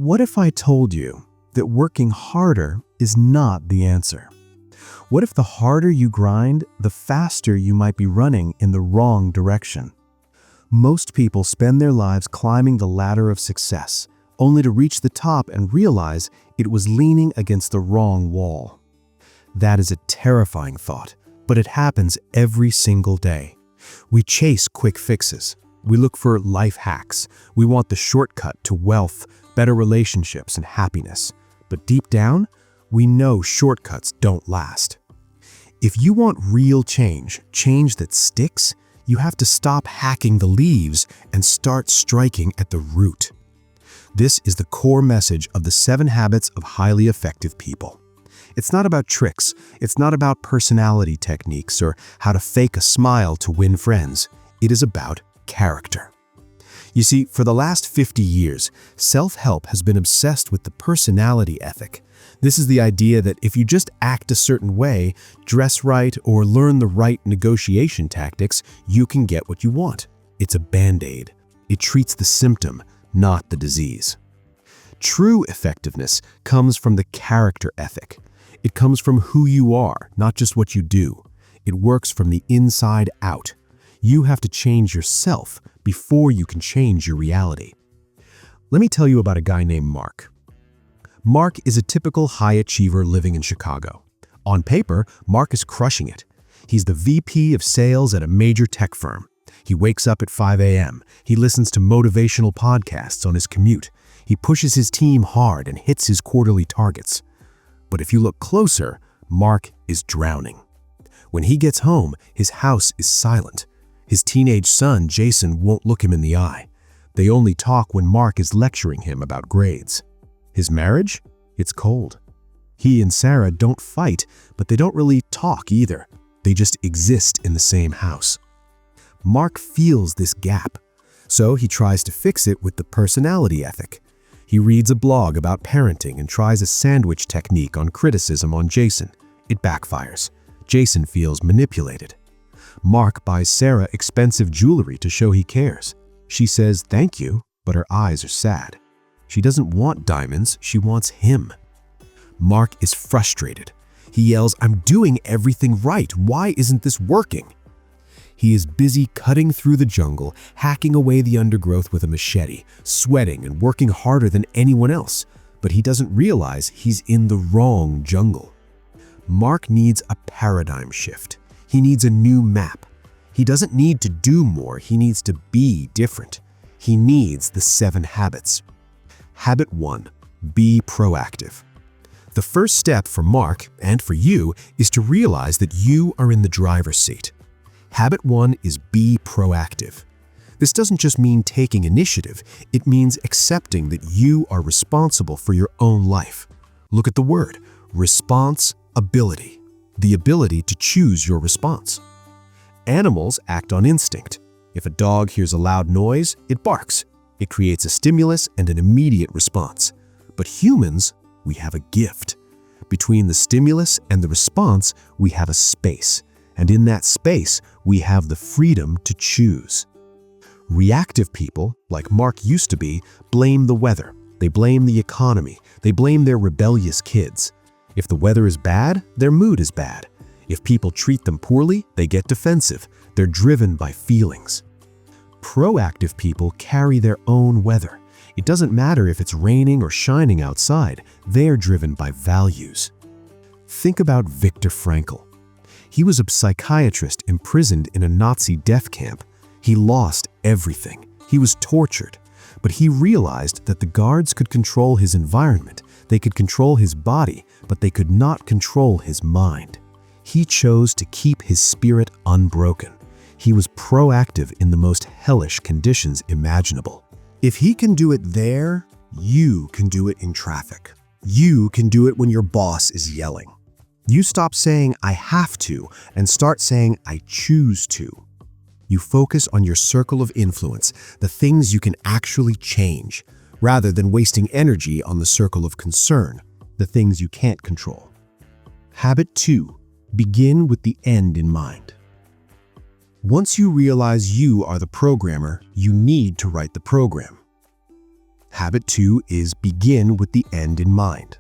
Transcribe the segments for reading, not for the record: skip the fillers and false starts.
What if I told you that working harder is not the answer? What if the harder you grind, the faster you might be running in the wrong direction? Most people spend their lives climbing the ladder of success, only to reach the top and realize it was leaning against the wrong wall. That is a terrifying thought, but it happens every single day. We chase quick fixes. We look for life hacks. We want the shortcut to wealth, better relationships, and happiness. But deep down, we know shortcuts don't last. If you want real change, change that sticks, you have to stop hacking the leaves and start striking at the root. This is the core message of the 7 Habits of Highly Effective People. It's not about tricks. It's not about personality techniques or how to fake a smile to win friends. It is about character. You see, for the last 50 years, self-help has been obsessed with the personality ethic. This is the idea that if you just act a certain way, dress right, or learn the right negotiation tactics, you can get what you want. It's a band-aid. It treats the symptom, not the disease. True effectiveness comes from the character ethic. It comes from who you are, not just what you do. It works from the inside out. You have to change yourself before you can change your reality. Let me tell you about a guy named Mark. Mark is a typical high achiever living in Chicago. On paper, Mark is crushing it. He's the VP of sales at a major tech firm. He wakes up at 5 a.m. He listens to motivational podcasts on his commute. He pushes his team hard and hits his quarterly targets. But if you look closer, Mark is drowning. When he gets home, his house is silent. His teenage son, Jason, won't look him in the eye. They only talk when Mark is lecturing him about grades. His marriage? It's cold. He and Sarah don't fight, but they don't really talk either. They just exist in the same house. Mark feels this gap, so he tries to fix it with the personality ethic. He reads a blog about parenting and tries a sandwich technique on criticism on Jason. It backfires. Jason feels manipulated. Mark buys Sarah expensive jewelry to show he cares. She says thank you, but her eyes are sad. She doesn't want diamonds, she wants him. Mark is frustrated. He yells, "I'm doing everything right. Why isn't this working?" He is busy cutting through the jungle, hacking away the undergrowth with a machete, sweating and working harder than anyone else, but he doesn't realize he's in the wrong jungle. Mark needs a paradigm shift. He needs a new map. He doesn't need to do more, he needs to be different. He needs the 7 habits. Habit 1. Be proactive. The first step for Mark, and for you, is to realize that you are in the driver's seat. Habit 1 is be proactive. This doesn't just mean taking initiative, it means accepting that you are responsible for your own life. Look at the word, responsibility. The ability to choose your response. Animals act on instinct. If a dog hears a loud noise, it barks. It creates a stimulus and an immediate response. But humans, we have a gift. Between the stimulus and the response, we have a space. And in that space, we have the freedom to choose. Reactive people, like Mark used to be, blame the weather. They blame the economy. They blame their rebellious kids. If the weather is bad, their mood is bad. If people treat them poorly, they get defensive. They're driven by feelings. Proactive people carry their own weather. It doesn't matter if it's raining or shining outside, they're driven by values. Think about Viktor Frankl. He was a psychiatrist imprisoned in a Nazi death camp. He lost everything. He was tortured. But he realized that the guards could control his environment. They could control his body, but they could not control his mind. He chose to keep his spirit unbroken. He was proactive in the most hellish conditions imaginable. If he can do it there, you can do it in traffic. You can do it when your boss is yelling. You stop saying, "I have to," and start saying, "I choose to." You focus on your circle of influence, the things you can actually change, rather than wasting energy on the circle of concern, the things you can't control. Habit 2. Begin with the end in mind. Once you realize you are the programmer, you need to write the program. Habit 2 is begin with the end in mind.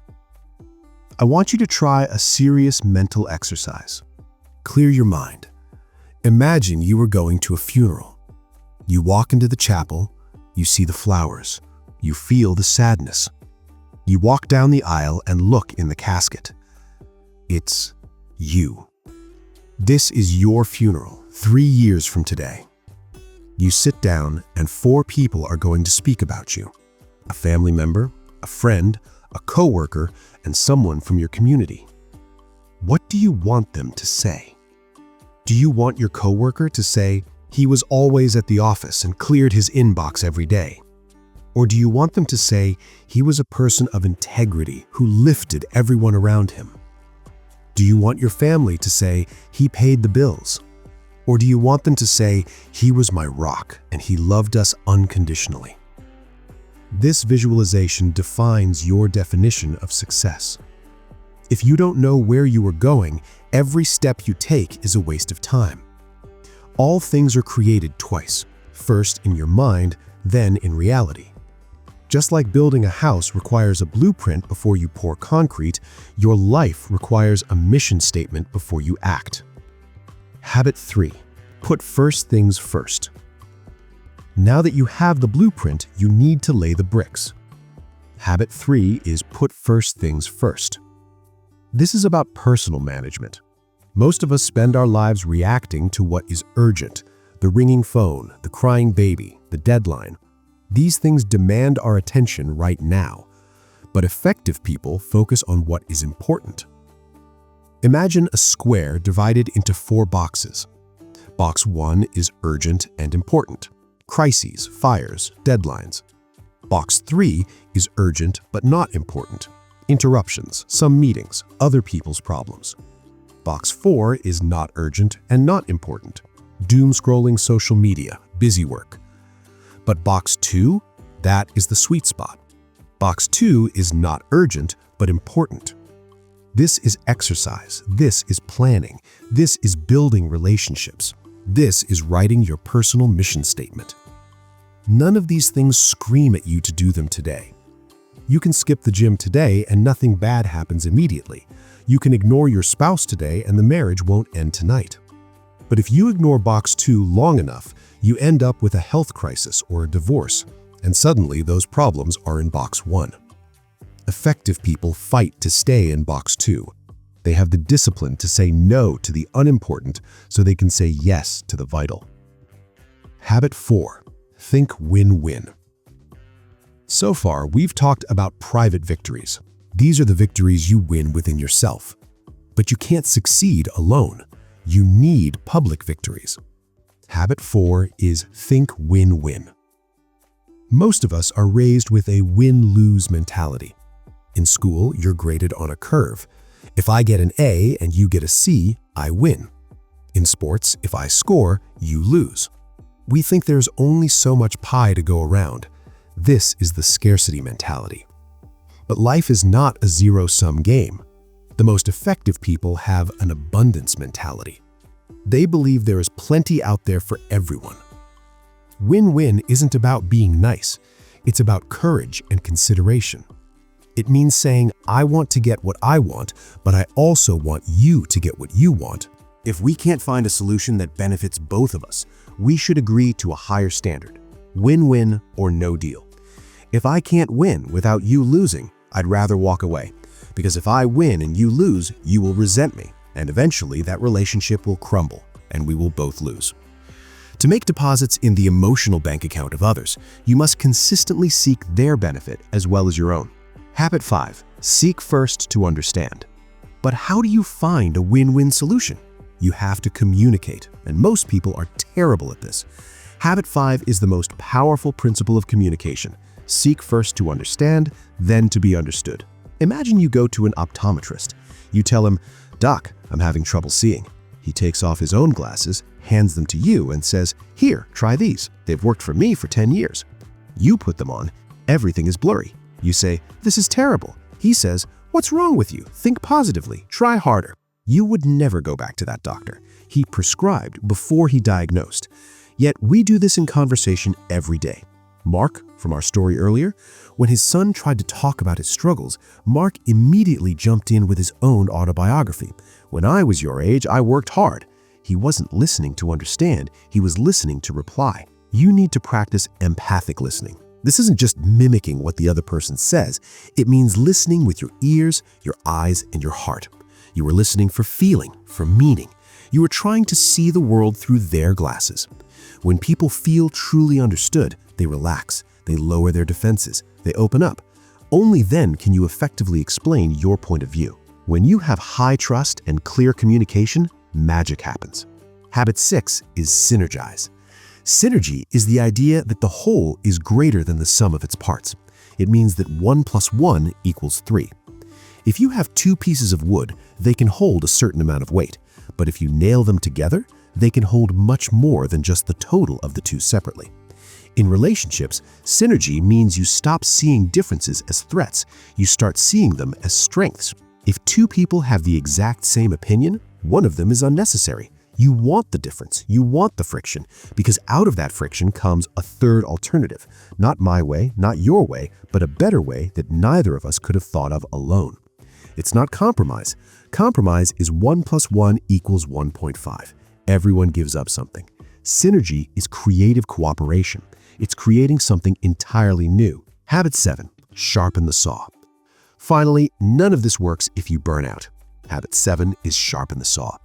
I want you to try a serious mental exercise. Clear your mind. Imagine you are going to a funeral. You walk into the chapel, you see the flowers, you feel the sadness. You walk down the aisle and look in the casket. It's you. This is your funeral 3 years from today. You sit down and 4 people are going to speak about you. A family member, a friend, a coworker, and someone from your community. What do you want them to say? Do you want your coworker to say, "He was always at the office and cleared his inbox every day"? Or do you want them to say, "He was a person of integrity who lifted everyone around him"? Do you want your family to say, "He paid the bills"? Or do you want them to say, "He was my rock and he loved us unconditionally"? This visualization defines your definition of success. If you don't know where you are going, every step you take is a waste of time. All things are created twice, first in your mind, then in reality. Just like building a house requires a blueprint before you pour concrete, your life requires a mission statement before you act. Habit 3. Put first things first. Now that you have the blueprint, you need to lay the bricks. Habit 3 is put first things first. This is about personal management. Most of us spend our lives reacting to what is urgent: the ringing phone, the crying baby, the deadline. These things demand our attention right now, but effective people focus on what is important. Imagine a square divided into 4 boxes. Box 1 is urgent and important: crises, fires, deadlines. Box 3 is urgent but not important: interruptions, some meetings, other people's problems. Box 4 is not urgent and not important: doom scrolling social media, busy work. But box 2, that is the sweet spot. Box 2 is not urgent but important. This is exercise, this is planning, this is building relationships, this is writing your personal mission statement. None of these things scream at you to do them today. You can skip the gym today and nothing bad happens immediately. You can ignore your spouse today and the marriage won't end tonight. But if you ignore box 2 long enough, you end up with a health crisis or a divorce, and suddenly those problems are in box 1. Effective people fight to stay in box 2. They have the discipline to say no to the unimportant so they can say yes to the vital. Habit 4. Think win-win. So far, we've talked about private victories. These are the victories you win within yourself. But you can't succeed alone. You need public victories. Habit 4 is think win-win. Most of us are raised with a win-lose mentality. In school, you're graded on a curve. If I get an A and you get a C, I win. In sports, if I score, you lose. We think there's only so much pie to go around. This is the scarcity mentality. But life is not a zero-sum game. The most effective people have an abundance mentality. They believe there is plenty out there for everyone. Win-win isn't about being nice. It's about courage and consideration. It means saying, I want to get what I want, but I also want you to get what you want. If we can't find a solution that benefits both of us, we should agree to a higher standard. Win-win or no deal. If I can't win without you losing, I'd rather walk away. Because if I win and you lose, you will resent me, and eventually that relationship will crumble, and we will both lose. To make deposits in the emotional bank account of others, you must consistently seek their benefit as well as your own. Habit 5. Seek first to understand. But how do you find a win-win solution? You have to communicate, and most people are terrible at this. Habit 5 is the most powerful principle of communication. Seek first to understand, then to be understood. Imagine you go to an optometrist. You tell him, "Doc, I'm having trouble seeing." He takes off his own glasses, hands them to you, and says, "Here, try these. They've worked for me for 10 years. You put them on. Everything is blurry. You say, "This is terrible." He says, "What's wrong with you? Think positively. Try harder." You would never go back to that doctor. He prescribed before he diagnosed. Yet we do this in conversation every day. Mark, from our story earlier, when his son tried to talk about his struggles, Mark immediately jumped in with his own autobiography. "When I was your age, I worked hard." He wasn't listening to understand, he was listening to reply. You need to practice empathic listening. This isn't just mimicking what the other person says. It means listening with your ears, your eyes, and your heart. You are listening for feeling, for meaning. You are trying to see the world through their glasses. When people feel truly understood, they relax, they lower their defenses, they open up. Only then can you effectively explain your point of view. When you have high trust and clear communication, magic happens. Habit 6 is synergize. Synergy is the idea that the whole is greater than the sum of its parts. It means that 1 + 1 = 3. If you have two pieces of wood, they can hold a certain amount of weight. But if you nail them together, they can hold much more than just the total of the two separately. In relationships, synergy means you stop seeing differences as threats. You start seeing them as strengths. If two people have the exact same opinion, one of them is unnecessary. You want the difference, you want the friction, because out of that friction comes a third alternative. Not my way, not your way, but a better way that neither of us could have thought of alone. It's not compromise. Compromise is 1 + 1 = 1.5. Everyone gives up something. Synergy is creative cooperation. It's creating something entirely new. Habit 7, sharpen the saw. Finally, none of this works if you burn out. Habit 7 is sharpen the saw.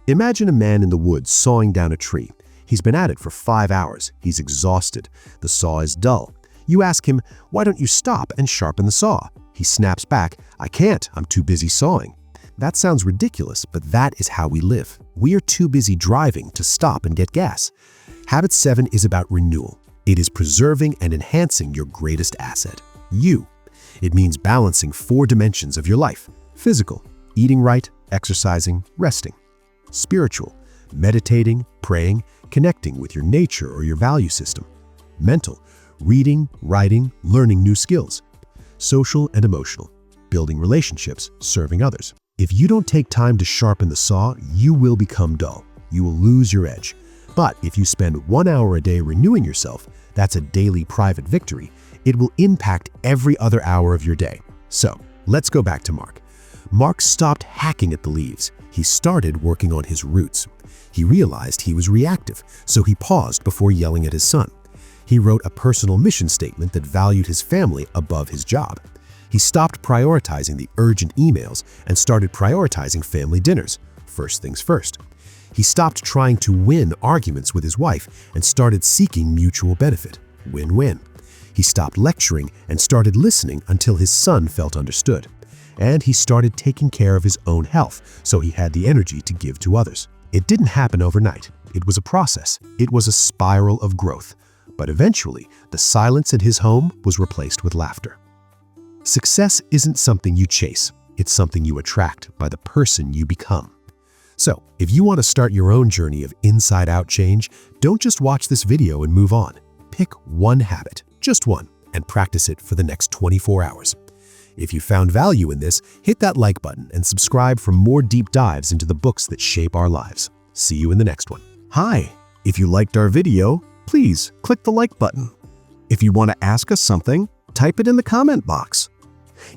Imagine a man in the woods sawing down a tree. He's been at it for 5 hours. He's exhausted. The saw is dull. You ask him, "Why don't you stop and sharpen the saw?" He snaps back, "I can't. I'm too busy sawing." That sounds ridiculous, but that is how we live. We are too busy driving to stop and get gas. Habit 7 is about renewal. It is preserving and enhancing your greatest asset, you. It means balancing 4 dimensions of your life: physical, eating right, exercising, resting; spiritual, meditating, praying, connecting with your nature or your value system; mental, reading, writing, learning new skills; social and emotional, building relationships, serving others. If you don't take time to sharpen the saw, you will become dull. You will lose your edge. But if you spend 1 hour a day renewing yourself, that's a daily private victory. It will impact every other hour of your day. So, let's go back to Mark. Mark stopped hacking at the leaves. He started working on his roots. He realized he was reactive, so he paused before yelling at his son. He wrote a personal mission statement that valued his family above his job. He stopped prioritizing the urgent emails and started prioritizing family dinners. First things first. He stopped trying to win arguments with his wife and started seeking mutual benefit. Win-win. He stopped lecturing and started listening until his son felt understood. And he started taking care of his own health, so he had the energy to give to others. It didn't happen overnight. It was a process. It was a spiral of growth. But eventually, the silence at his home was replaced with laughter. Success isn't something you chase. It's something you attract by the person you become. So, if you want to start your own journey of inside-out change, don't just watch this video and move on. Pick one habit, just one, and practice it for the next 24 hours. If you found value in this, hit that like button and subscribe for more deep dives into the books that shape our lives. See you in the next one. Hi! If you liked our video, please click the like button. If you want to ask us something, type it in the comment box.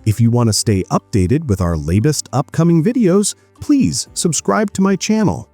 If you want to stay updated with our latest upcoming videos, please subscribe to my channel.